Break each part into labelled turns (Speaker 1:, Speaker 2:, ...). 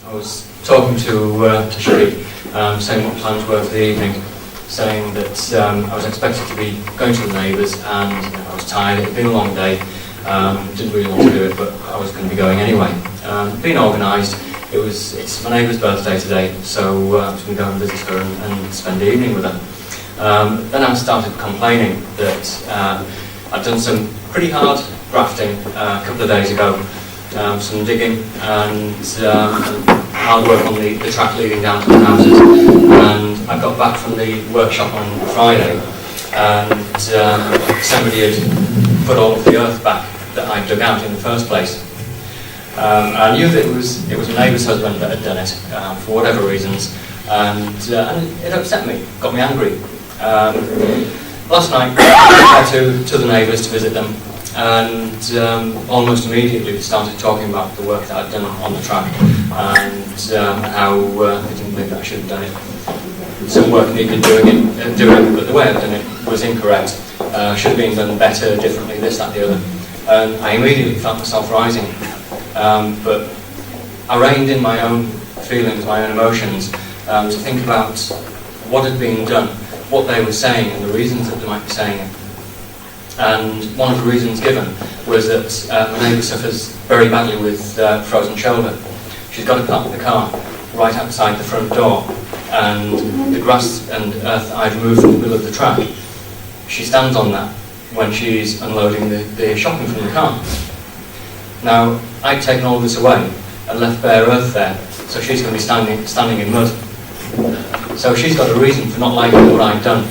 Speaker 1: I was talking to Sheree, saying what plans were for the evening, saying that I was expected to be going to the neighbours, and I was tired. It had been a long day. Didn't really want to do it, but I was going to be going anyway. Being organised. It's my neighbour's birthday today, so I was going to go and visit her and spend the evening with her. Then I started complaining that I'd done some pretty hard grafting a couple of days ago, some digging and hard work on the track leading down to the houses. And I got back from the workshop on Friday, and somebody had put all of the earth back that I dug out in the first place. I knew that it was my neighbour's husband that had done it for whatever reasons, and it upset me, got me angry. Last night I went to the neighbours to visit them, and almost immediately started talking about the work that I'd done on the track, and how I didn't think that I should have done it. Some work needed doing, but the way I'd done it was incorrect. Should have been done better, differently, this, that, the other. And I immediately felt myself rising. But I reined in my own feelings, my own emotions, to think about what had been done, what they were saying, and the reasons that they might be saying it. And one of the reasons given was that my neighbour suffers very badly with frozen shoulder. She's got to park the car right outside the front door, and the grass and earth that I'd removed from the middle of the track, she stands on that when she's unloading the shopping from the car. Now, I'd taken all this away and left bare earth there, so she's going to be standing in mud. So she's got a reason for not liking what I'd done.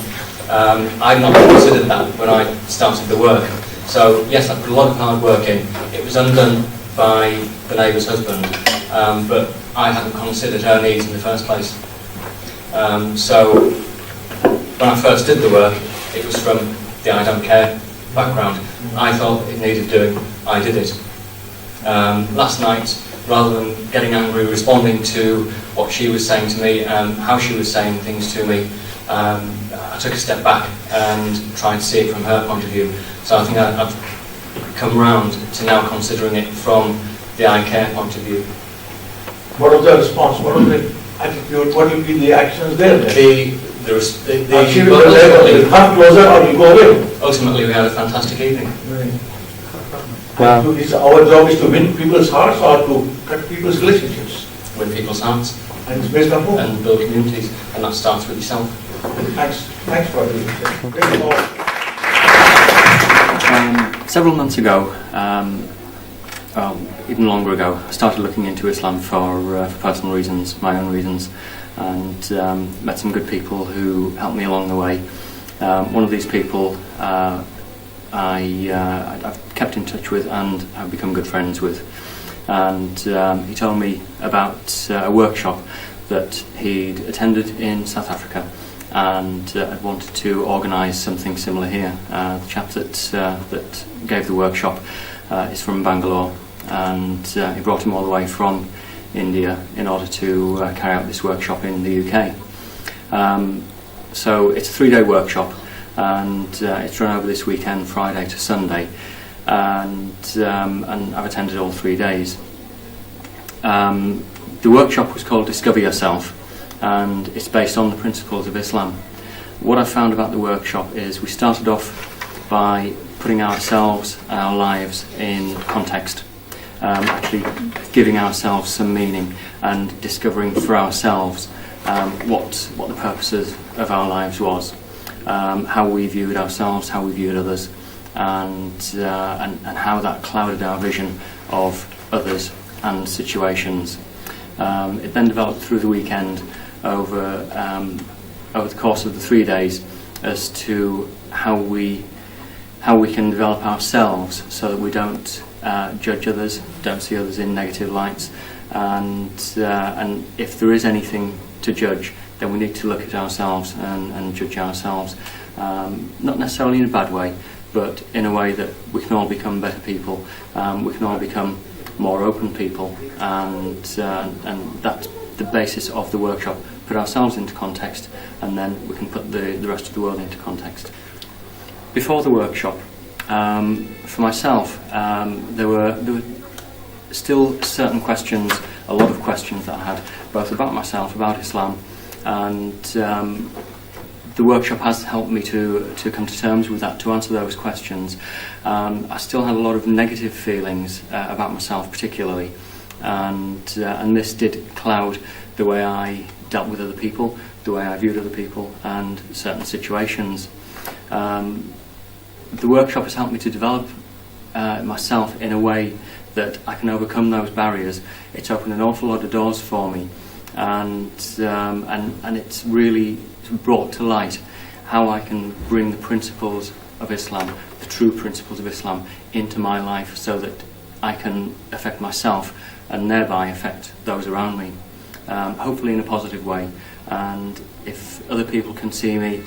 Speaker 1: I'd not considered that when I started the work. So yes, I put a lot of hard work in. It was undone by the neighbour's husband, but I hadn't considered her needs in the first place. So when I first did the work, it was from the I don't care background. I thought it needed doing, I did it. Last night, rather than getting angry, responding to what she was saying to me and how she was saying things to me, I took a step back and tried to see it from her point of view. So I think I've come round to now considering it from the I care point of view.
Speaker 2: What was the response? What was the attitude? What will be the actions there?
Speaker 1: She
Speaker 2: will come closer or you go away?
Speaker 1: Ultimately, we had a fantastic evening.
Speaker 2: Right. Wow. Our job is to win people's hearts or to cut people's relationships.
Speaker 1: Win people's hearts.
Speaker 2: And it's based on hope.
Speaker 1: And build communities. And that starts with yourself.
Speaker 2: Thanks for doing
Speaker 1: that. Several months ago, even longer ago, I started looking into Islam for personal reasons, my own reasons, and met some good people who helped me along the way. One of these people I've kept in touch with and have become good friends with, and he told me about a workshop that he'd attended in South Africa, and had wanted to organise something similar here. The chap that gave the workshop is from Bangalore, and he brought him all the way from India in order to carry out this workshop in the UK. So it's a 3-day workshop, and it's run over this weekend, Friday to Sunday, and I've attended all 3 days. The workshop was called Discover Yourself, and it's based on the principles of Islam. What I found about the workshop is we started off by putting ourselves and our lives in context, actually giving ourselves some meaning and discovering for ourselves what the purposes of our lives was, how we viewed ourselves, how we viewed others, and how that clouded our vision of others and situations. It then developed through the weekend over the course of the 3 days as to how we can develop ourselves so that we don't judge others, don't see others in negative lights, and if there is anything to judge, then we need to look at ourselves and judge ourselves, not necessarily in a bad way, but in a way that we can all become better people, we can all become more open people, and that's the basis of the workshop. Put ourselves into context, and then we can put the rest of the world into context. Before the workshop, for myself, there were still certain questions, a lot of questions that I
Speaker 3: had, both about myself, about Islam, and the workshop has helped me to come to terms with that, to answer those questions. I still had a lot of negative feelings about myself particularly, and this did cloud the way I dealt with other people, the way I viewed other people and certain situations. The workshop has helped me to develop myself in a way that I can overcome those barriers. It's opened an awful lot of doors for me, and it's really brought to light how I can bring the principles of Islam, the true principles of Islam, into my life so that I can affect myself and thereby affect those around me, hopefully in a positive way. And if other people can see me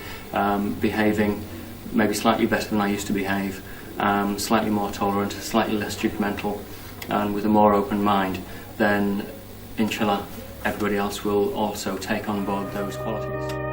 Speaker 3: behaving maybe slightly better than I used to behave, slightly more tolerant, slightly less judgmental, and with a more open mind, then inshallah everybody else will also take on board those qualities.